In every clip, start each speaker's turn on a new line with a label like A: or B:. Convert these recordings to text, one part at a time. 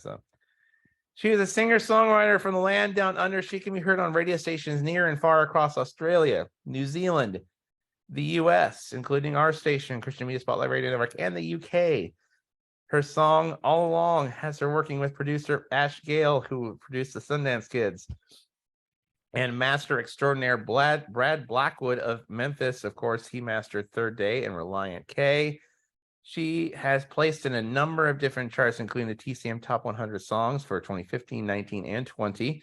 A: So she is a singer-songwriter from the land down under. She can be heard on radio stations near and far across Australia, New Zealand, the US, including our station, Christian Media Spotlight Radio Network, and the UK. Her song All Along has her working with producer Ash Gale, who produced the Sundance Kids, and master extraordinaire Brad Blackwood of Memphis. Of course, he mastered Third Day and Reliant K. She has placed in a number of different charts, including the TCM Top 100 Songs for 2015, 19, and 20.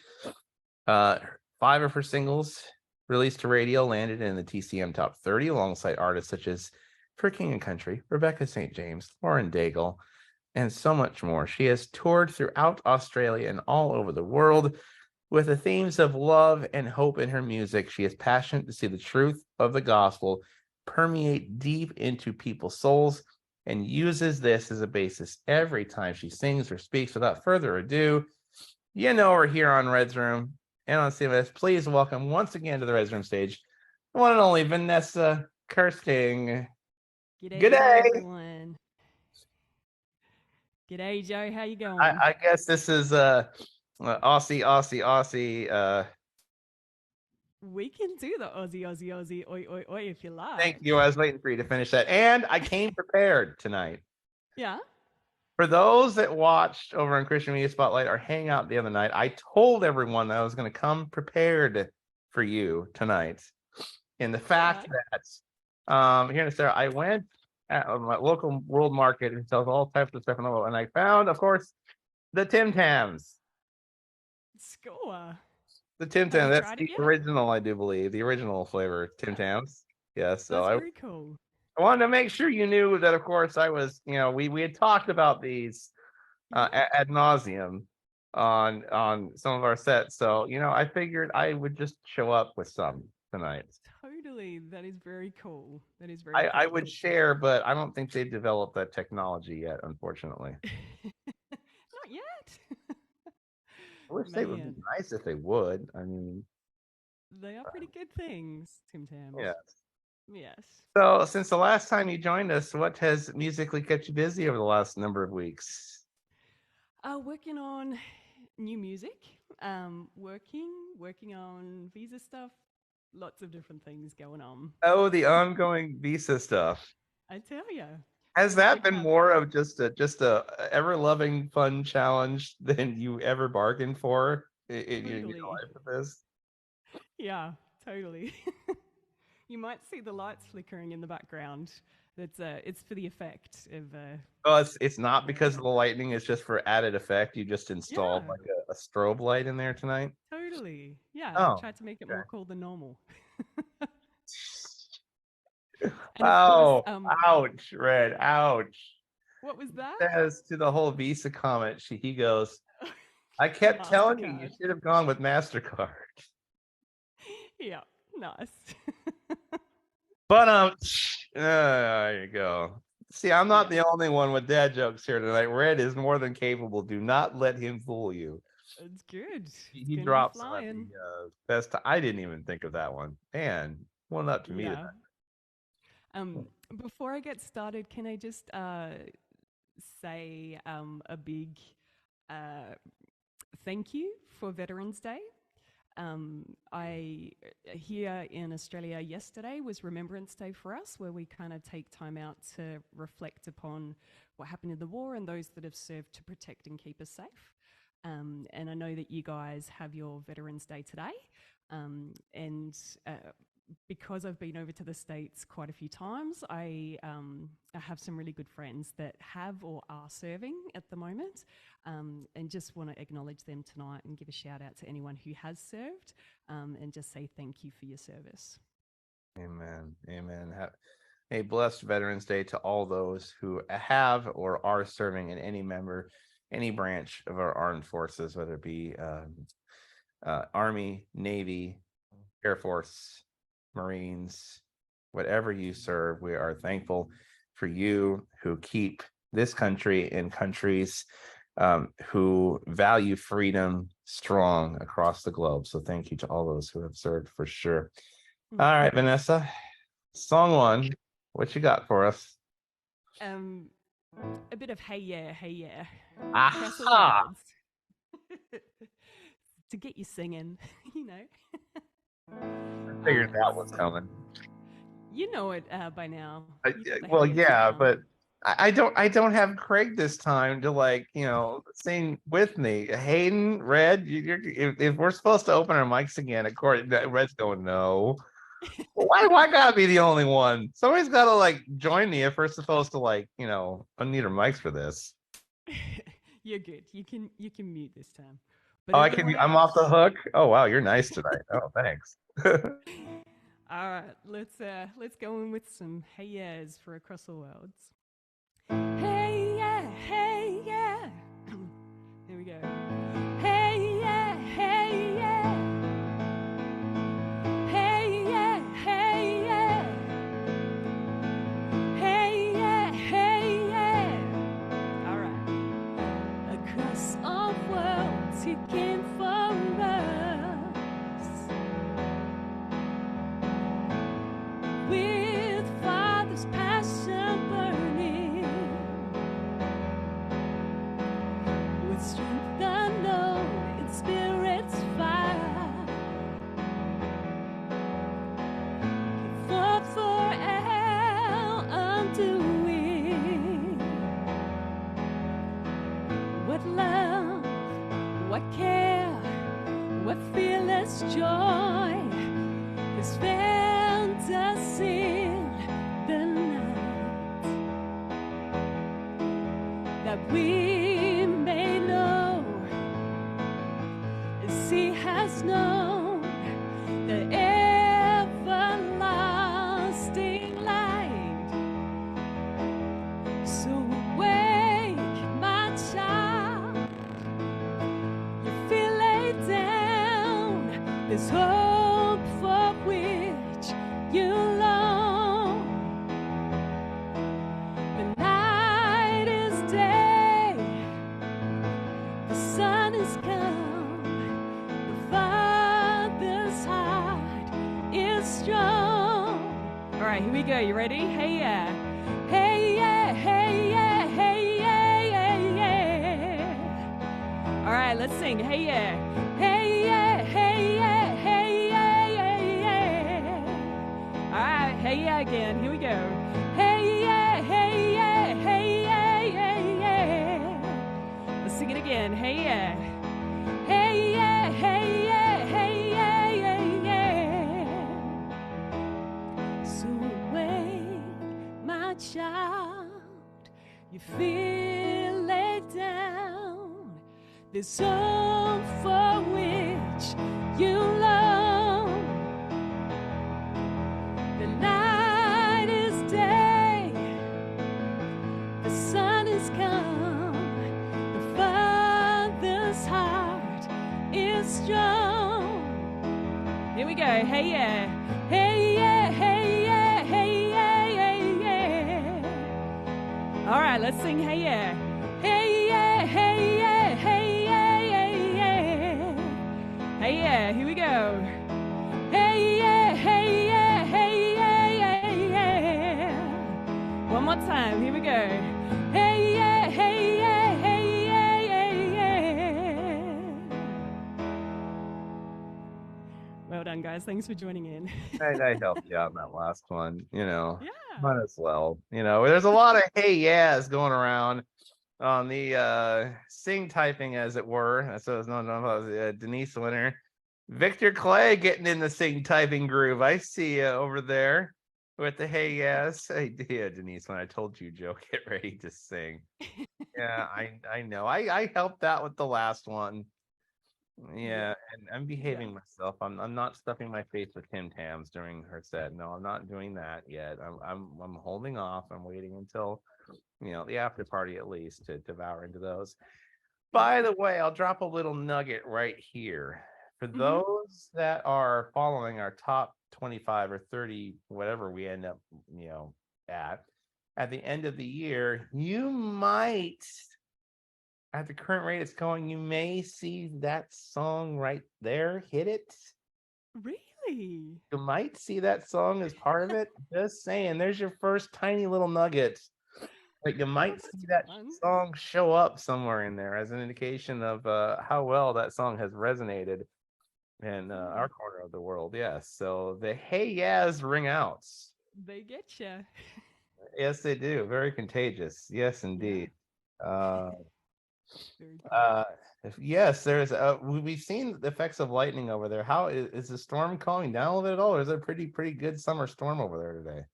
A: 5 of her singles released to radio landed in the TCM Top 30 alongside artists such as For King and Country, Rebecca St. James, Lauren Daigle, and so much more. She has toured throughout Australia and all over the world with the themes of love and hope in her music. She is passionate to see the truth of the gospel permeate deep into people's souls and uses this as a basis every time she sings or speaks. Without further ado, you know we're here on Red's Room and on CMS. Please welcome once again to the Red's Room stage, the one and only Vanessa Kersting.
B: G'day, everyone. G'day, Joe. How you going?
A: I guess this is Aussie.
B: We can do the Aussie, oi, oi, oi, if you like.
A: Thank you. I was waiting for you to finish that. And I came prepared tonight.
B: Yeah.
A: For those that watched over on Christian Media Spotlight or Hangout the other night, I told everyone that I was going to come prepared for you tonight. And the fact that here in Sarah, I went at my local world market and sells all types of stuff in the world, and I found, of course, the Tim Tams.
B: Score.
A: The Tim Tams. That's the original, I do believe, the original flavor Tim Tams. Yes, so
B: that's very cool.
A: I wanted to make sure you knew that, of course, I was, we had talked about these ad nauseum on some of our sets. So, I figured I would just show up with some tonight.
B: Totally. That is very cool. That is very
A: cool. I would share, but I don't think they've developed that technology yet, unfortunately.
B: Not yet.
A: I wish they would be nice if they would. I mean,
B: they are pretty good things, Tim Tams.
A: Yes.
B: Yes.
A: So, since the last time you joined us, what has musically kept you busy over the last number of weeks?
B: Working on new music, working on visa stuff, lots of different things going on.
A: Oh, the ongoing visa stuff.
B: I tell you.
A: Has that been more of just a ever-loving fun challenge than you ever bargained for in your life with this?
B: Yeah, totally. You might see the lights flickering in the background. It's for the effect of.
A: Oh, it's not because of the lightning. It's just for added effect. You just installed like a strobe light in there tonight.
B: Totally. Yeah. I tried to make it more cool than normal.
A: Oh, ouch, Red, ouch.
B: What was that?
A: Says to the whole Visa comment, he goes, I kept telling you should have gone with MasterCard.
B: Yeah, nice.
A: But there you go. See, I'm not the only one with dad jokes here tonight. Red is more than capable. Do not let him fool you.
B: It's good.
A: He drops the best. I didn't even think of that one. Man, one up to me tonight.
B: Before I get started, can I just say a big thank you for Veterans Day. I here in Australia yesterday was Remembrance Day for us, where we kind of take time out to reflect upon what happened in the war and those that have served to protect and keep us safe. And I know that you guys have your Veterans Day today, and because I've been over to the States quite a few times, I have some really good friends that have or are serving at the moment, and just want to acknowledge them tonight and give a shout out to anyone who has served, and just say thank you for your service.
A: Amen. Amen. A blessed Veterans Day to all those who have or are serving in any branch of our armed forces, whether it be Army, Navy, Air Force, Marines, whatever you serve. We are thankful for you who keep this country and countries who value freedom strong across the globe. So thank you to all those who have served for sure. All right, Vanessa, song one, what you got for us?
B: A bit of hey yeah, across the
A: Aha!
B: words to get you singing, you know.
A: I figured
B: Uh,
A: that was coming.
B: you know it by now. You got the
A: Well,
B: hang of it
A: yeah,
B: now.
A: but I don't have Craig this time to like, sing with me. Hayden, Red, if we're supposed to open our mics again, of course, Red's going no. Why gotta be the only one? Somebody's gotta like join me if we're supposed to like, unmute our mics for this.
B: You're good. You can mute this time. But
A: Oh,
B: everyone
A: I'm off the
B: else.
A: hook. Oh wow, you're nice tonight. Oh, thanks.
B: All right, let's go in with some hey yeahs for across the worlds. Hey yeah, hey yeah. Here we go. Hey yeah, hey yeah. Hey yeah, hey yeah. Hey yeah, hey yeah. All right. Across all worlds, He came for us. With Father's passion burning, with strength unknown in Spirit's fire, He fought for our undoing. What love, what care, what fearless joy has found us in the night, that we may know as He has known the everlasting light. So awake, my child, you feel laid down. There's hope for which you long. The night is day, the sun is come, the Father's heart is strong. All right, here we go. You ready? Hey yeah. Hey yeah, hey yeah, hey yeah, yeah, yeah. All right, let's sing. Hey yeah. Hey yeah, hey yeah, hey yeah, yeah, yeah. All right, hey yeah again. Here we go. Hey yeah, hey yeah, hey yeah, yeah, yeah. Let's sing it again. Hey yeah. Hey yeah, hey yeah, hey yeah, yeah, yeah. So awake, my child, you feel laid down. There's hope for which you long. The night is day, the sun is come, the Father's heart is strong. Here we go. Hey yeah. Hey yeah, hey yeah, hey yeah, yeah, yeah. All right, let's sing hey yeah. Hey yeah, hey yeah, hey yeah, yeah, yeah. Hey yeah, here we go. Hey yeah, hey yeah, hey yeah, yeah, yeah. One more time, here we go. Hey yeah, hey yeah, hey yeah, yeah, yeah. Well done, guys. Thanks for joining in.
A: I helped you out in that last one,
B: Yeah.
A: might as well. There's a lot of hey yeahs going around on the sing typing, as it were. So it's no, Denise Winter. Victor Clay getting in the sing typing groove. I see you over there with the hey yes. Hey, yeah, Denise, when I told you, Joe, get ready to sing. Yeah, I know. I helped out with the last one. Yeah, and I'm
B: Yeah.
A: behaving myself. I'm not stuffing my face with Tim Tams during her set. No, I'm not doing that yet. I'm holding off. I'm waiting until the after party at least to devour into those. By the way, I'll drop a little nugget right here. For
B: Mm-hmm.
A: those that are following our top 25 or 30, whatever we end up, at the end of the year, you might, at the current rate it's going, you may see that song right there. Hit it.
B: Really?
A: You might see that song as part of it. Just saying, there's your first tiny little nugget But you
B: Oh,
A: might see
B: that's
A: that
B: fun.
A: song show up somewhere in there as an indication of how well that song has resonated in our corner of the world. Yes. So the hey yeahs ring out.
B: They get you.
A: Yes, they do. Very contagious. Yes,
B: Yeah,
A: indeed. Uh,
B: very cool.
A: uh, yes, there's we've seen the effects of lightning over there. How is the storm calming down a little bit at all, or is it a pretty good summer storm over there today?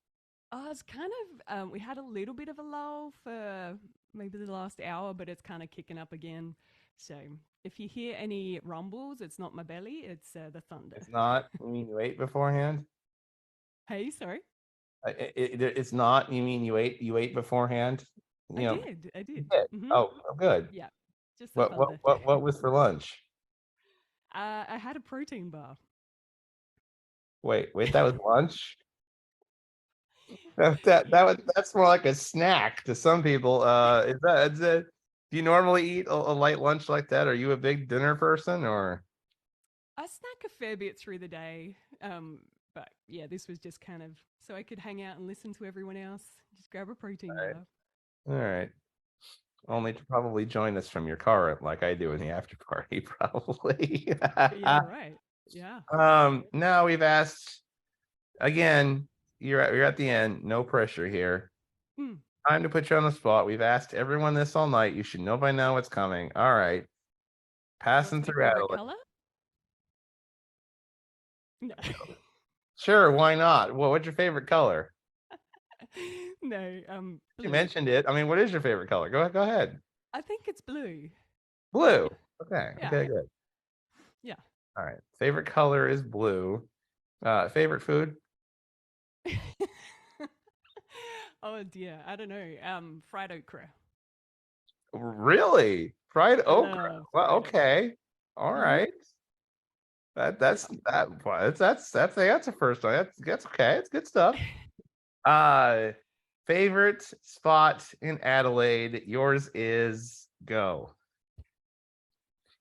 B: It's kind of, we had a little bit of a lull for maybe the last hour, but it's kind of kicking up again. So if you hear any rumbles, it's not my belly, it's the thunder.
A: It's not. You mean you ate beforehand?
B: Hey, sorry.
A: It's not. You mean you ate beforehand?
B: I
A: You know,
B: did. I
A: you
B: did.
A: did.
B: Mm-hmm.
A: Oh, good.
B: Yeah, just the
A: What
B: thunder.
A: what was for lunch?
B: I had a protein bar.
A: Wait, that was lunch? That
B: Yeah.
A: was that's more like a snack to some people. Is that do you normally eat a light lunch like that? Are you a big dinner person or
B: I snack a fair bit through the day. But yeah, this was just kind of so I could hang out and listen to everyone else. Just grab a protein
A: all right?
B: bar.
A: All right. Only to probably join us from your car like I do in the after party, probably.
B: Yeah, right. Yeah.
A: Now we've asked again, you're at the end, no pressure here.
B: Mm.
A: Time to put you on the spot. We've asked everyone this all night. You should know by now what's coming. All right.
B: What's
A: Passing
B: my
A: through
B: favorite
A: Adelaide.
B: color? No.
A: Sure, why not? Well, what's your favorite color?
B: No,
A: You
B: blue.
A: mentioned it. I mean, what is your favorite color? Go ahead.
B: I think it's blue. Yeah.
A: Blue. Okay.
B: Yeah.
A: Okay, good.
B: Yeah.
A: All right. Favorite color is blue. Favorite food?
B: Oh dear. I don't know. Fried okra.
A: Really? Fried
B: I
A: okra.
B: love
A: Well,
B: fried okra.
A: okay. All
B: Mm-hmm.
A: right. That
B: Yeah.
A: that's that well, that's a first one. That's okay. It's good stuff. Uh favorite spot in Adelaide. Yours is go.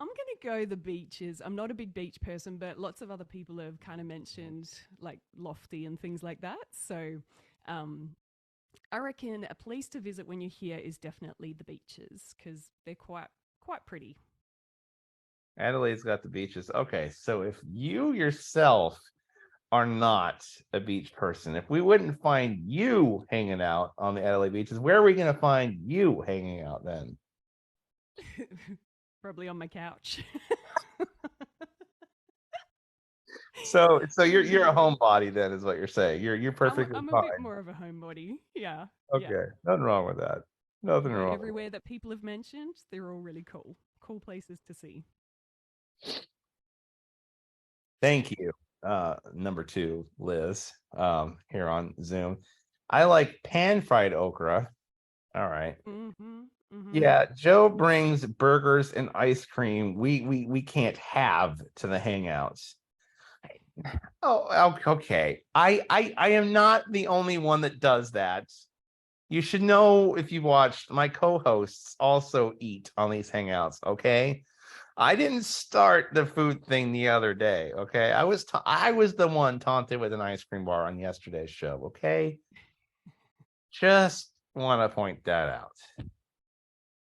B: I'm gonna go the beaches. I'm not a big beach person, but lots of other people have kind of mentioned like Lofty and things like that. So um, I reckon a place to visit when you're here is definitely the beaches because they're quite pretty.
A: Adelaide's got the beaches. Okay, so if you yourself are not a beach person, if we wouldn't find you hanging out on the Adelaide beaches, where are we going to find you hanging out then?
B: Probably on my couch.
A: So you're a homebody then, is what you're saying. You're perfectly
B: I'm a bit
A: fine.
B: more of a homebody. Yeah, yeah.
A: Okay, nothing wrong with that. Nothing
B: But
A: wrong with
B: everywhere that people have mentioned, they're all really cool. Cool places to see.
A: it. Thank you, number two, Liz, here on Zoom. I like pan fried okra. All right.
B: Mm-hmm. Mm-hmm.
A: Yeah, Joe brings burgers and ice cream. We can't have to the hangouts. Oh, okay. I am not the only one that does that. You should know if you watched, my co-hosts also eat on these hangouts, okay? I didn't start the food thing the other day, okay? I was the one taunted with an ice cream bar on yesterday's show, okay? Just want to point that out.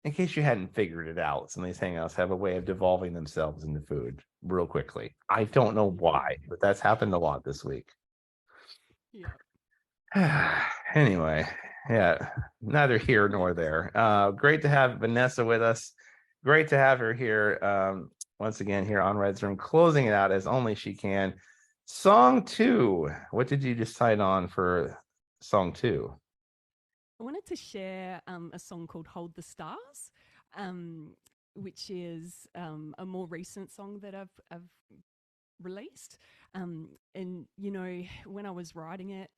A: In case you hadn't figured it out, some of these hangouts have a way of devolving themselves into food real quickly. I don't know why, but that's happened a lot this week.
B: Yeah.
A: Anyway, yeah, neither here nor there. Great to have Vanessa with us. Great to have her here once again here on Red's Room, closing it out as only she can. Song two. What did you decide on for song two?
B: I wanted to share a song called Hold the Stars, um, which is a more recent song that I've released. And, you know, when I was writing it,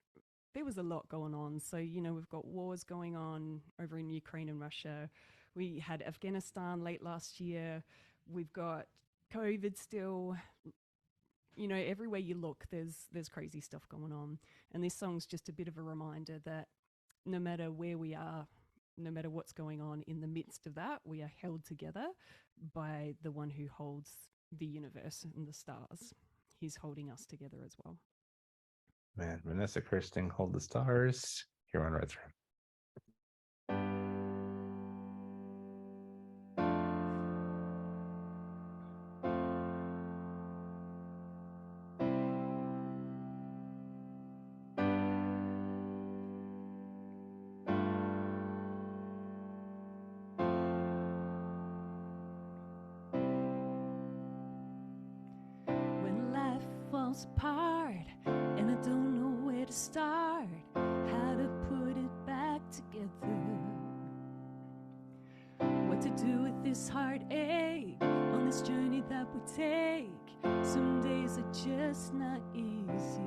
B: there was a lot going on. So, you know, we've got wars going on over in Ukraine and Russia. We had Afghanistan late last year. We've got COVID still. You know, everywhere you look, there's crazy stuff going on. And this song's just a bit of a reminder that no matter where we are, no matter what's going on in the midst of that, we are held together by the one who holds the universe and the stars. He's holding us together as well.
A: Man, Vanessa Kersting, Hold the Stars here on Red's Room.
B: falls apart, and I don't know where to start, how to put it back together. What to do with this heartache on this journey that we take. Some days are just not easy.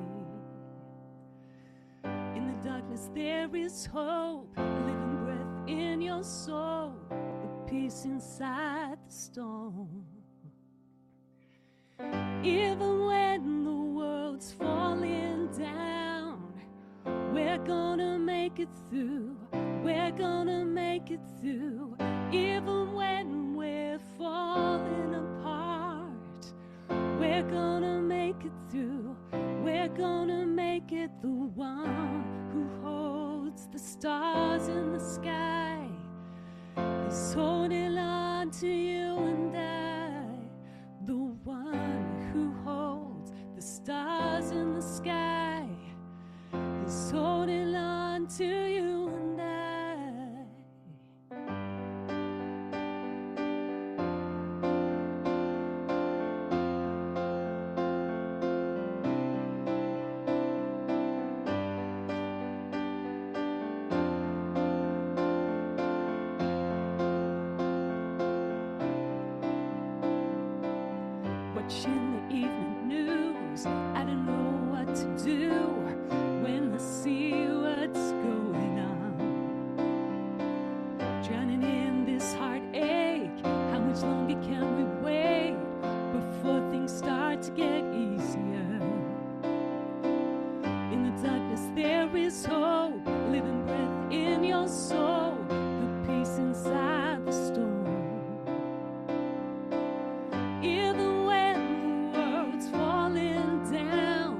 B: In the darkness there is hope, a living breath in your soul, the peace inside the storm. Even when the world's falling down, we're gonna make it through. We're gonna make it through. Even when we're falling apart, we're gonna make it through. We're gonna make it. The one who holds the stars in the sky is holding on to you and I. The one who holds the stars in the sky is holding on to you and I. Watching the evening news, I don't know what to do when I see what's going on. Drowning in this heartache, how much longer can we wait before things start to get easier? In the darkness there is hope, living breath in your soul, the peace inside the storm. Even when the world's falling down,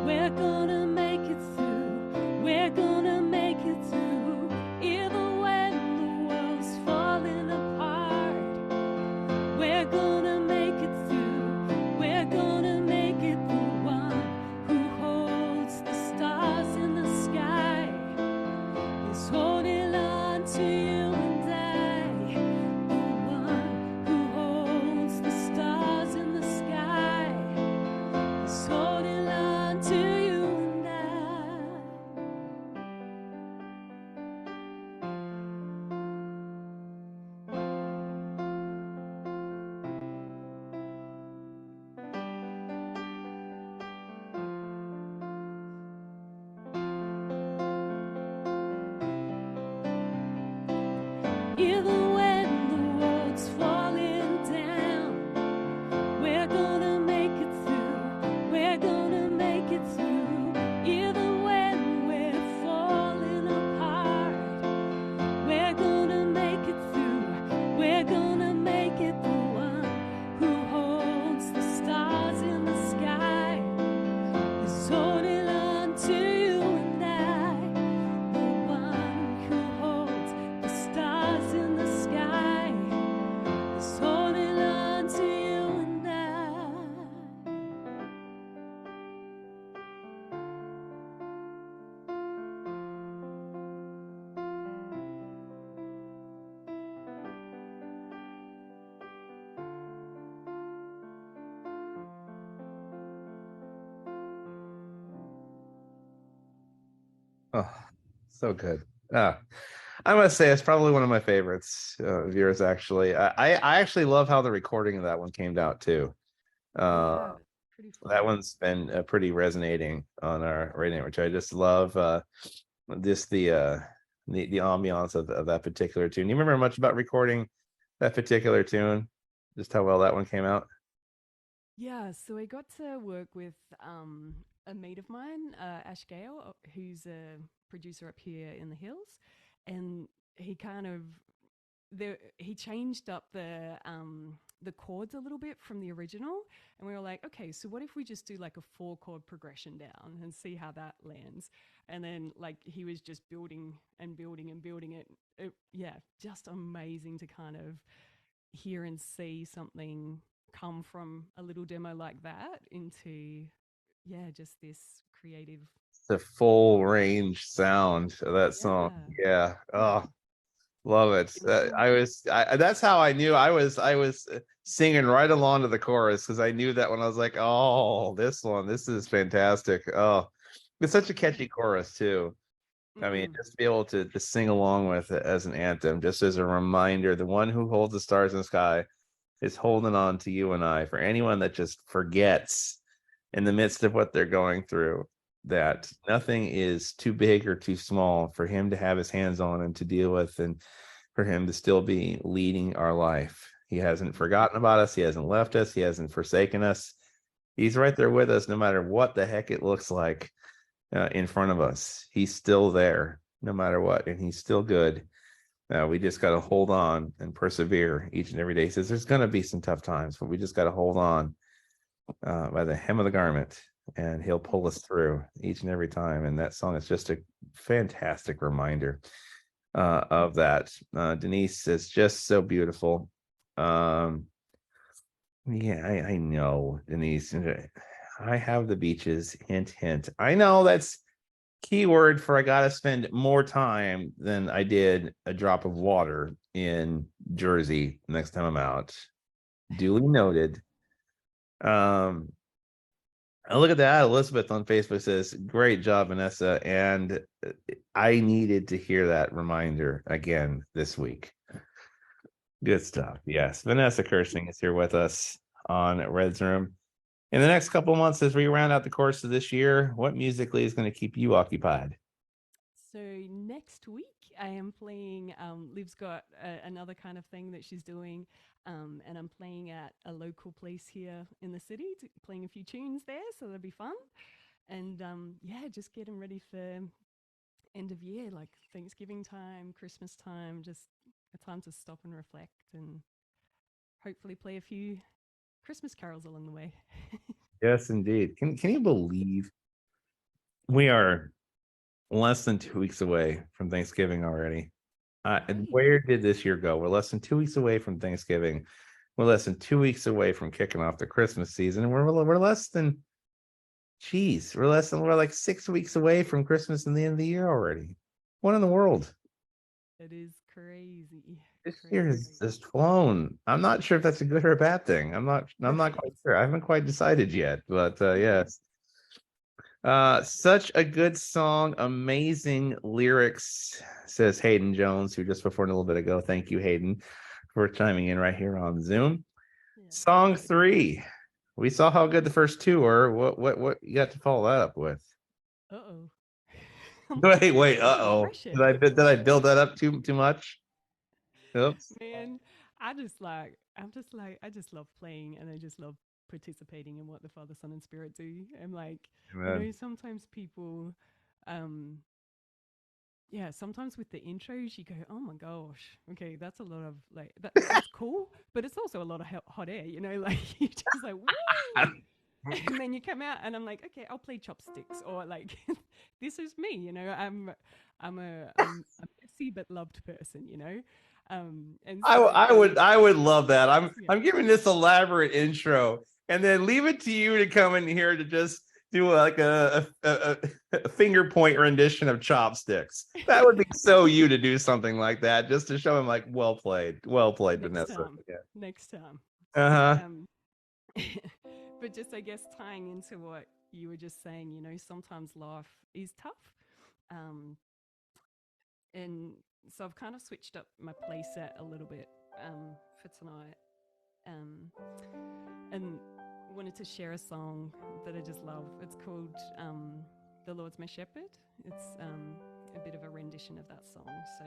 B: we're gonna make it through. We're gonna make it through. Even when the world's falling apart, we're gonna make it through. We're gonna make it. The one who holds the stars in the sky is holding on to you and I. The one who holds the stars in the sky is holding on to you and I. Even when the world's falling down, we're gonna make it through. We're gonna make it through. Even when we're falling apart, we're gonna make it through. We're gonna make it. The one who holds the stars in the sky is holding on to you and I. The one who holds the stars in the sky is holding on to you and I.
A: Oh, so good. I must say it's probably one of my favorites of yours. Actually, I actually love how the recording of that one came out too.
B: Yeah, pretty
A: That
B: fun.
A: one's been pretty resonating on our radio, which I just love. Just the ambiance of that particular tune. You remember much about recording that particular tune? Just how well that one came out.
B: Yeah, so I got to work with a mate of mine, Ash Gale, who's a producer up here in the hills, and he kind of he changed up the chords a little bit from the original, and we were like, okay, so what if we just do like a 4 chord progression down and see how that lands? And then like he was just building and building and building it. Yeah, just amazing to kind of hear and see something come from a little demo like that into, yeah, just this creative.
A: The full range sound of that song.
B: Yeah.
A: Yeah. Oh, Love it. That's how I knew I was singing right along to the chorus because I knew that when I was like, oh, this is fantastic. Oh, it's such a catchy chorus too. I mean,
B: Mm-mm.
A: just to be able to sing along with it as an anthem, just as a reminder, the one who holds the stars in the sky is holding on to you and I. For anyone that just forgets in the midst of what they're going through, that nothing is too big or too small for him to have his hands on and to deal with, and for him to still be leading our life. He hasn't forgotten about us. He hasn't left us. He hasn't forsaken us. He's right there with us no matter what the heck it looks like in front of us. He's still there no matter what, and he's still good. We just got to hold on and persevere each and every day. He says there's going to be some tough times, but we just got to hold on by the hem of the garment, and he'll pull us through each and every time. And that song is just a fantastic reminder of that. Denise is just so beautiful. Yeah, I know, Denise. I have the beaches. Hint, hint. I know that's keyword for I gotta spend more time than I did a drop of water in Jersey next time I'm out. Duly noted. Um, and look at that. Elizabeth on Facebook says, "Great job, Vanessa." And I needed to hear that reminder again this week. Good stuff. Yes, Vanessa Kersting is here with us on Red's Room. In the next couple of months, as we round out the course of this year, what musically is going to keep you occupied?
B: So next week I am playing. Liv's got another kind of thing that she's doing, and I'm playing at a local place here in the city, playing a few tunes there, so that'll be fun. And yeah, just getting ready for end of year, like Thanksgiving time, Christmas time, just a time to stop and reflect, and hopefully play a few Christmas carols along the way.
A: Yes, indeed. Can you believe we are less than 2 weeks away from Thanksgiving already? And
B: Right.
A: where did this year go? We're less than 2 weeks away from Thanksgiving. We're less than 2 weeks away from kicking off the Christmas season, and we're less than, geez, we're like 6 weeks away from Christmas and the end of the year already. What in the world?
B: It is crazy,
A: This year
B: crazy,
A: has
B: crazy.
A: just flown. I'm not sure if that's a good or a bad thing. I'm not
B: Right.
A: quite sure. I haven't quite decided yet, but yes. Such a good song, amazing lyrics, says Hayden Jones, who just before a little bit ago. Thank you, Hayden, for chiming in right here on Zoom.
B: Yeah.
A: Song three. We saw how good the first two were. What you got to follow that up with?
B: Uh oh. I'm
A: Wait,
B: putting some
A: uh-oh.
B: pressure.
A: Did I build that up too much? Oops.
B: Man, I just love playing and I just love participating in what the Father, Son, and Spirit do. I'm like,
A: Amen.
B: sometimes people, um, yeah, sometimes with the intros you go, oh my gosh, okay, that's a lot of like that's cool, but it's also a lot of hot air, like you just like woo, and then you come out and I'm like, okay, I'll play chopsticks or like this is me, I'm a messy but loved person. And
A: I,
B: so
A: I would I would love that.
B: yeah,
A: I'm giving this elaborate intro and then leave it to you to come in here to just do like a finger point rendition of chopsticks. That would be so you to do something like that, just to show him like well played,
B: next
A: Vanessa.
B: time,
A: Yeah.
B: next time.
A: Uh-huh.
B: Um, but just I guess tying into what you were just saying, sometimes life is tough. Um, and so I've kind of switched up my play set a little bit for tonight. Um, and wanted to share a song that I just love. It's called "The Lord's My Shepherd." It's a bit of a rendition of that song. So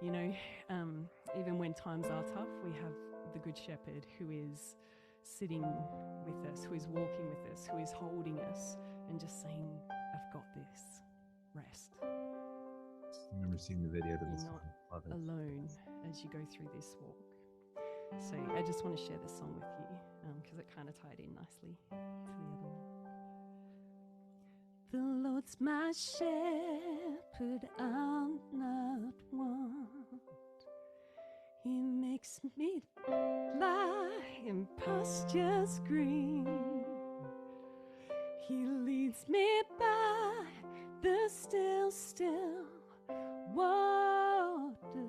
B: you know, even when times are tough, we have the Good Shepherd who is sitting with us, who is walking with us, who is holding us, and just saying, "I've got this. Rest.
A: I've never seen the video to
B: You're
A: this
B: not
A: one. Love it.
B: alone as you go through this walk." So I just want to share this song with you because it kind of tied in nicely to the other one. The Lord's my shepherd, I'm not want. He makes me lie in pastures green. He leads me by the still waters.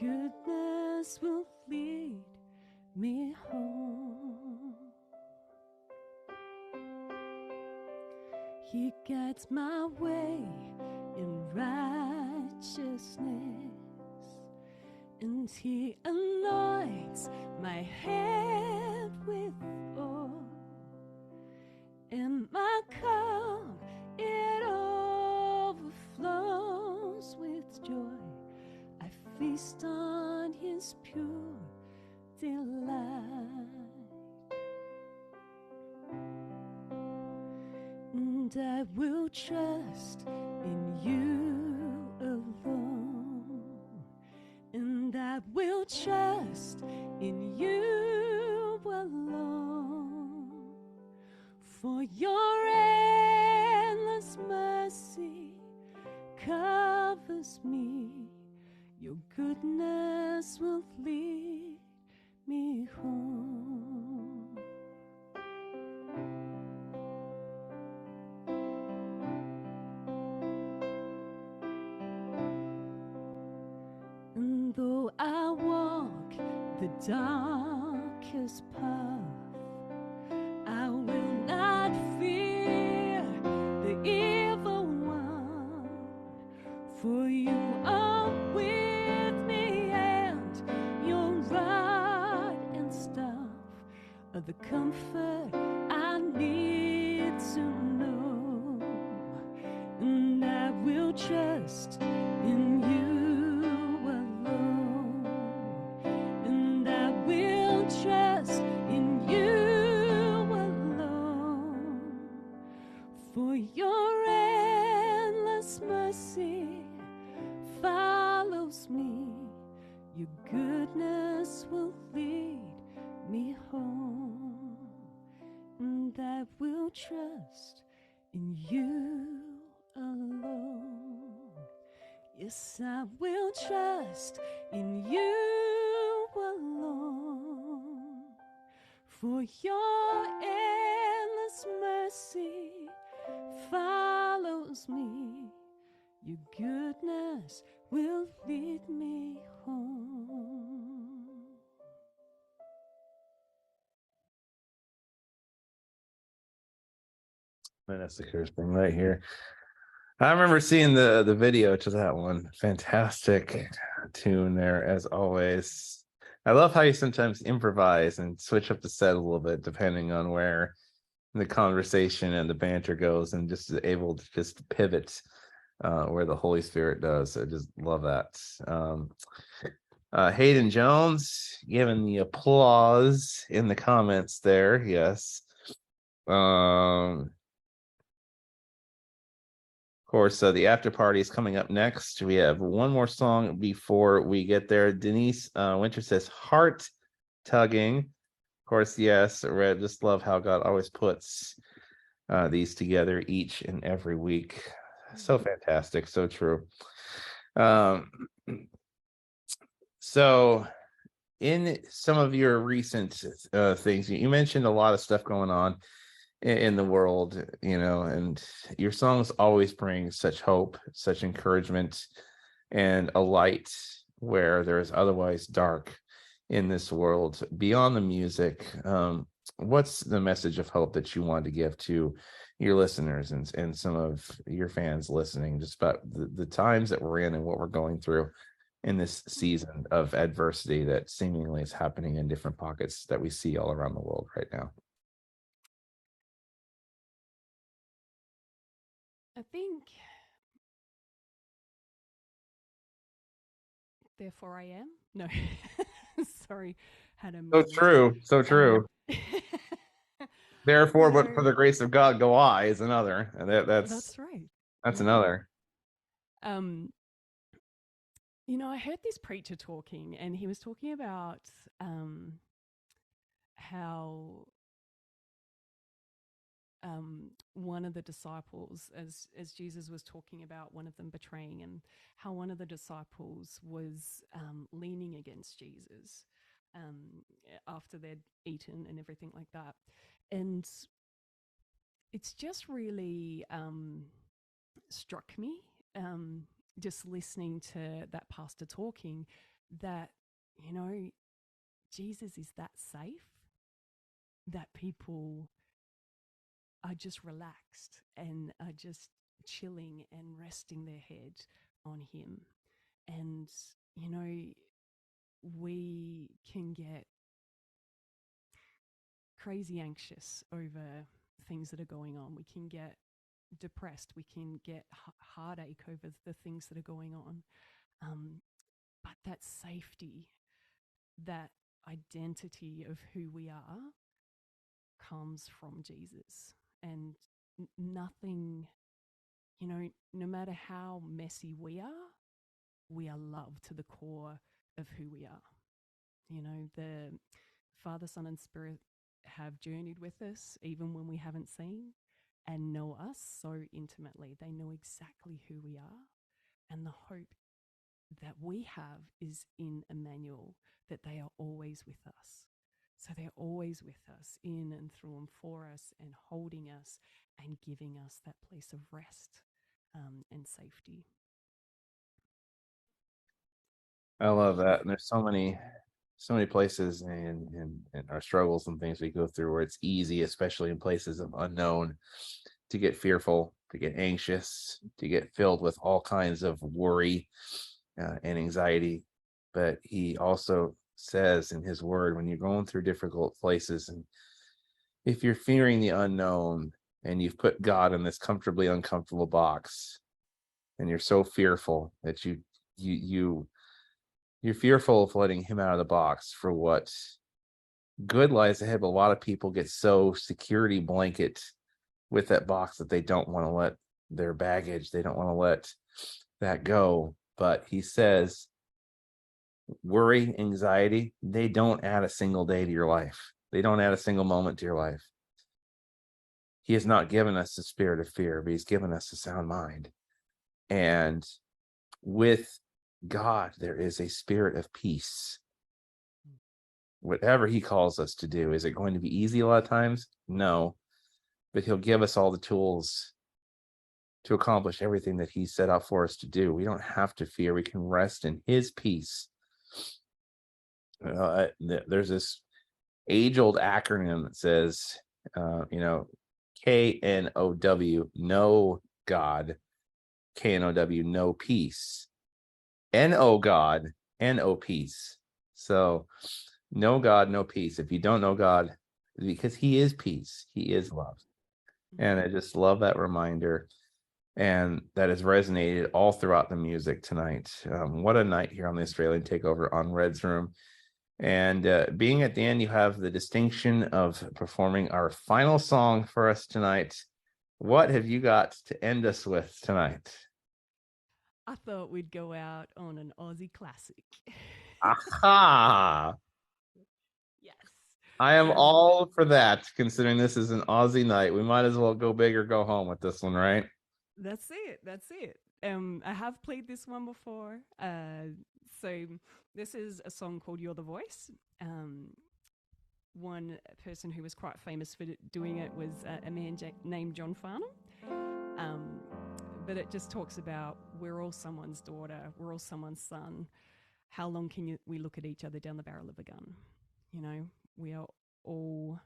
B: goodness will lead me home. He guides my way in righteousness, and he anoints my head with oil, and my cup it overflows with joy. I feast on his pure delight, and I will trust in you alone, and I will trust in you alone, for your endless mercy covers me. Your goodness will lead me home. And though I walk the darkest path, I will not fear the evil one, for you are with me, and your rod and staff are the comfort I need to know. And I will trust in you alone, and I will trust in you alone, for your endless mercy follows me. Your goodness will lead me home, and I will trust in you alone. Yes, I will trust in you alone, for your endless mercy follows me. Your goodness will lead me home.
A: Vanessa Kersting right here. I remember seeing the video to that one. Fantastic tune there, as always. I love how you sometimes improvise and switch up the set a little bit depending on where the conversation and the banter goes, and just able to just pivot where the Holy Spirit does. I just love that. Hayden Jones giving the applause in the comments there. Yes. Of course, the after party is coming up next. We have one more song before we get there. Denise Winter says heart tugging. Of course, yes. I just love how God always puts these together each and every week. So fantastic, so true. So in some of your recent things, you mentioned a lot of stuff going on in the world, and your songs always bring such hope, such encouragement, and a light where there is otherwise dark in this world. Beyond the music, what's the message of hope that you want to give to your listeners and some of your fans listening, just about the times that we're in and what we're going through in this season of adversity that seemingly is happening in different pockets that we see all around the world right now?
B: I think, therefore I am. No, sorry, had a
A: So
B: moment.
A: true, so true. Therefore, but for
B: No,
A: the grace of God, go I is another, and
B: that's right.
A: that's
B: Yeah.
A: another.
B: I heard this preacher talking, and he was talking about how one of the disciples, as Jesus was talking about one of them betraying him, how one of the disciples was leaning against Jesus after they'd eaten and everything like that. And it's just really struck me, just listening to that pastor talking, that, you know, Jesus is that safe that people are just relaxed and are just chilling and resting their head on him. And, you know, we can get crazy anxious over things that are going on. We can get depressed. We can get heartache over the things that are going on. But that safety, that identity of who we are comes from Jesus. And nothing, you know, no matter how messy we are loved to the core of who we are. You know, the Father, Son, and Spirit have journeyed with us even when we haven't seen and know us so intimately. They know exactly who we are. And the hope that we have is in Emmanuel, that they are always with us. So they're always with us, in and through and for us, and holding us and giving us that place of rest and safety.
A: I love that. And there's so many places in our struggles and things we go through where it's easy, especially in places of unknown, to get fearful, to get anxious, to get filled with all kinds of worry and anxiety. But he also says in his word, when you're going through difficult places, and if you're fearing the unknown and you've put God in this comfortably uncomfortable box, and you're so fearful that you're fearful of letting him out of the box for what good lies ahead. But a lot of people get so security blanket with that box that they don't want to let their baggage, they don't want to let that go. But he says, worry, anxiety, they don't add a single day to your life. They don't add a single moment to your life. He has not given us the spirit of fear, but he's given us a sound mind. And with God, there is a spirit of peace. Whatever he calls us to do, is it going to be easy a lot of times? No, but he'll give us all the tools to accomplish everything that he set out for us to do. We don't have to fear. We can rest in his peace. There's this age-old acronym that says, KNOW, know God, KNOW, know peace, NO God, NO peace. So know God, know peace. If you don't know God, because he is peace, he is love. And I just love that reminder. And that has resonated all throughout the music tonight. What a night here on the Australian Takeover on Red's Room. And being at the end, you have the distinction of performing our final song for us tonight. What have you got to end us with tonight?
B: I thought we'd go out on an Aussie classic.
A: Aha!
B: Yes.
A: I am all for that, considering this is an Aussie night. We might as well go big or go home with this one, right?
B: That's it. That's it. I have played this one before. So this is a song called "You're the Voice." One person who was quite famous for doing it was a man named John Farnham. But it just talks about we're all someone's daughter, we're all someone's son. How long can we look at each other down the barrel of a gun? You know, we are all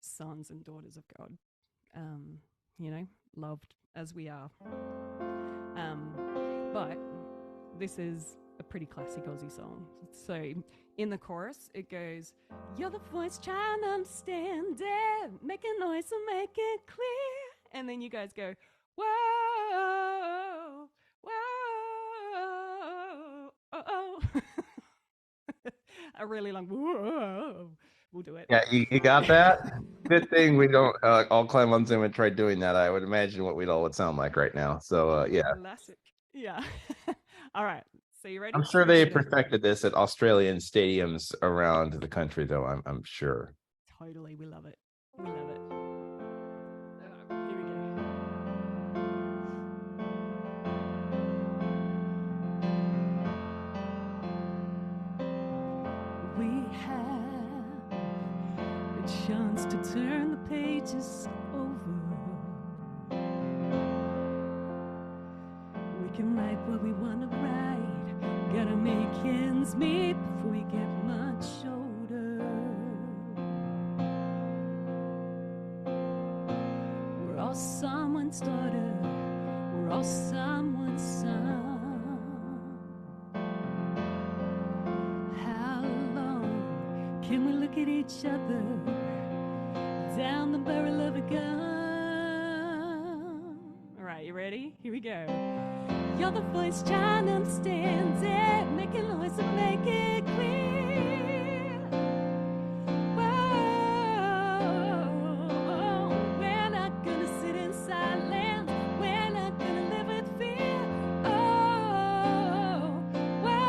B: sons and daughters of God. You know, loved as we are. But this is a pretty classic Aussie song. So in the chorus, it goes, "You're the voice trying to understand it, make a noise and make it clear." And then you guys go, "Whoa, whoa, oh." A really long whoa. We'll do it.
A: Yeah, you got that? Good thing we don't all climb on Zoom and try doing that. I would imagine what we'd all would sound like right now. So yeah.
B: Classic. Yeah. All right. So you ready?
A: I'm sure
B: You
A: they
B: ready to
A: perfected this at Australian stadiums around the country, though. I'm sure.
B: Totally. We love it. We love it. Here we go. We have a chance to turn the pages over. We can write what we want to write. Gotta make ends meet before we get much older. We're all someone's daughter, we're all someone's son. How long can we look at each other down the barrel of a gun? All right, you ready? Here we go. You're the voice trying to understand it, making noise and make it clear. Whoa, we're not gonna sit in silence, we're not gonna live with fear. Oh, whoa.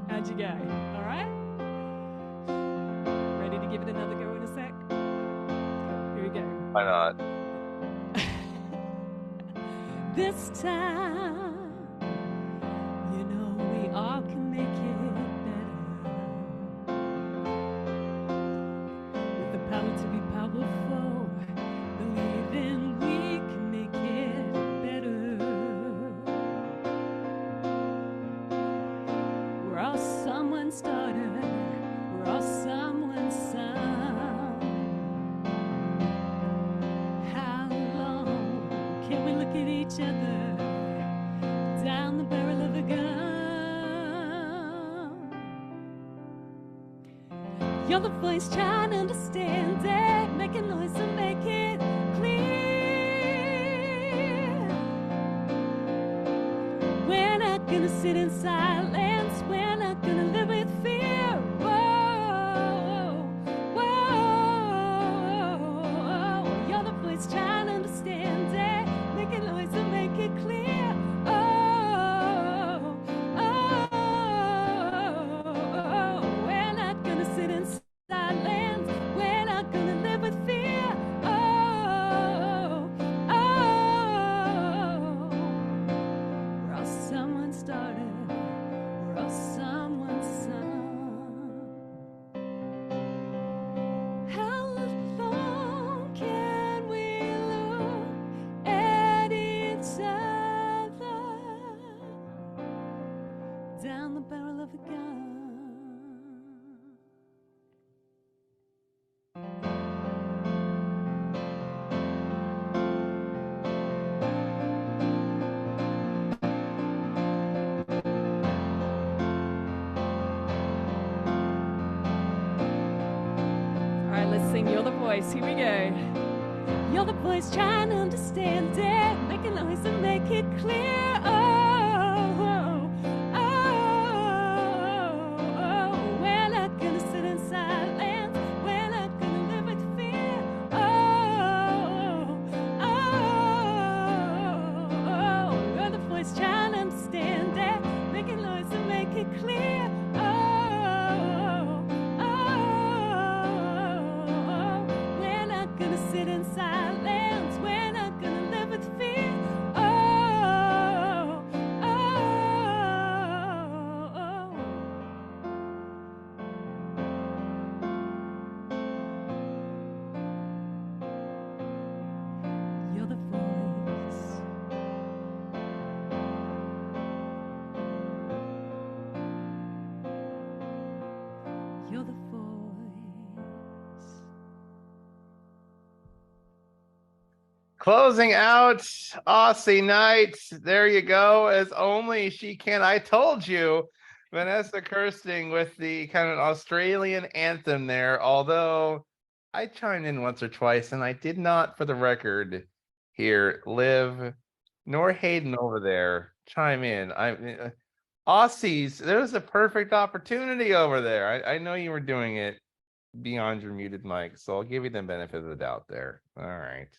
B: How'd you go? All right? Ready to give it another go in a sec? Here we go.
A: Why not?
B: This time, you know we all can make it better. With the power to be powerful, believing we can make it better. We're all someone's daughter, we're all someone's son. How long can we look at each other down the barrel of a gun? You're the voice trying to understand it, making noise to make it clear. We're not gonna sit in silence, we're not gonna live with fear. Whoa, whoa, you're the voice trying to understand it, making noise to make it clear. Oh, we're not gonna sit in silence, we're not gonna live with fear. Oh, we're all someone's daughter, we're all someone's son. How long can we look at each other down the barrel of a gun? All right, let's sing You're the Voice. Here we go. You're the voice trying to understand it, making noise to make it clear. We're not gonna sit in silence, we're not gonna live with fear. You're the voice trying to understand it, making noise to make it clear. We're not gonna sit in silence, we're not gonna live with fear. You're the voice. You're the voice.
A: Closing out Aussie night. There you go. As only she can. I told you, Vanessa Kersting with the kind of Australian anthem there. Although I chimed in once or twice, and I did not, for the record, hear Liv nor Hayden over there chime in. Aussies, there was a perfect opportunity over there. I know you were doing it beyond your muted mic, so I'll give you the benefit of the doubt there. All right.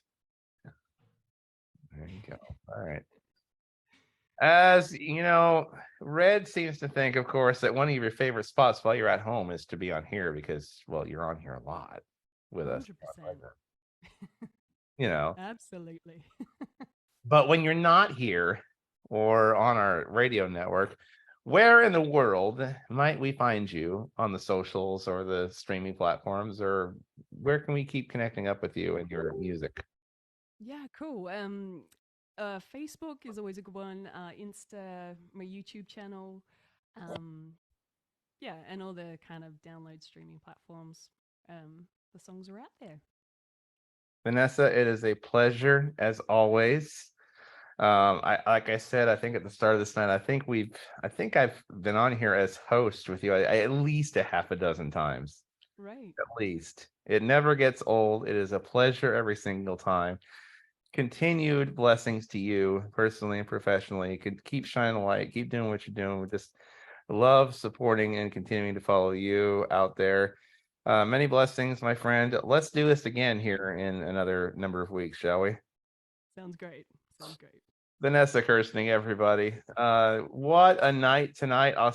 A: There you go. All right. As you know, Red seems to think, of course, that one of your favorite spots while you're at home is to be on here because, well, you're on here a lot with us.
B: 100%.
A: You know,
B: Absolutely.
A: but when you're not here or on our radio network, where in the world might we find you on the socials or the streaming platforms, or where can we keep connecting up with you and your music?
B: Yeah, cool. Facebook is always a good one. Insta, my YouTube channel. Um, yeah, and all the kind of download streaming platforms. The songs are out there.
A: Vanessa, it is a pleasure as always. I like I said, I think at the start of this night, I think I've been on here as host with you at least a half a dozen times.
B: Right.
A: At least. It never gets old. It is a pleasure every single time. Continued blessings to you personally and professionally. You could keep shining light, keep doing what you're doing. We just love supporting and continuing to follow you out there. Many blessings, my friend. Let's do this again here in another number of weeks, shall we?
B: Sounds great. Sounds great.
A: Vanessa Kersting, everybody. What a night tonight. I'll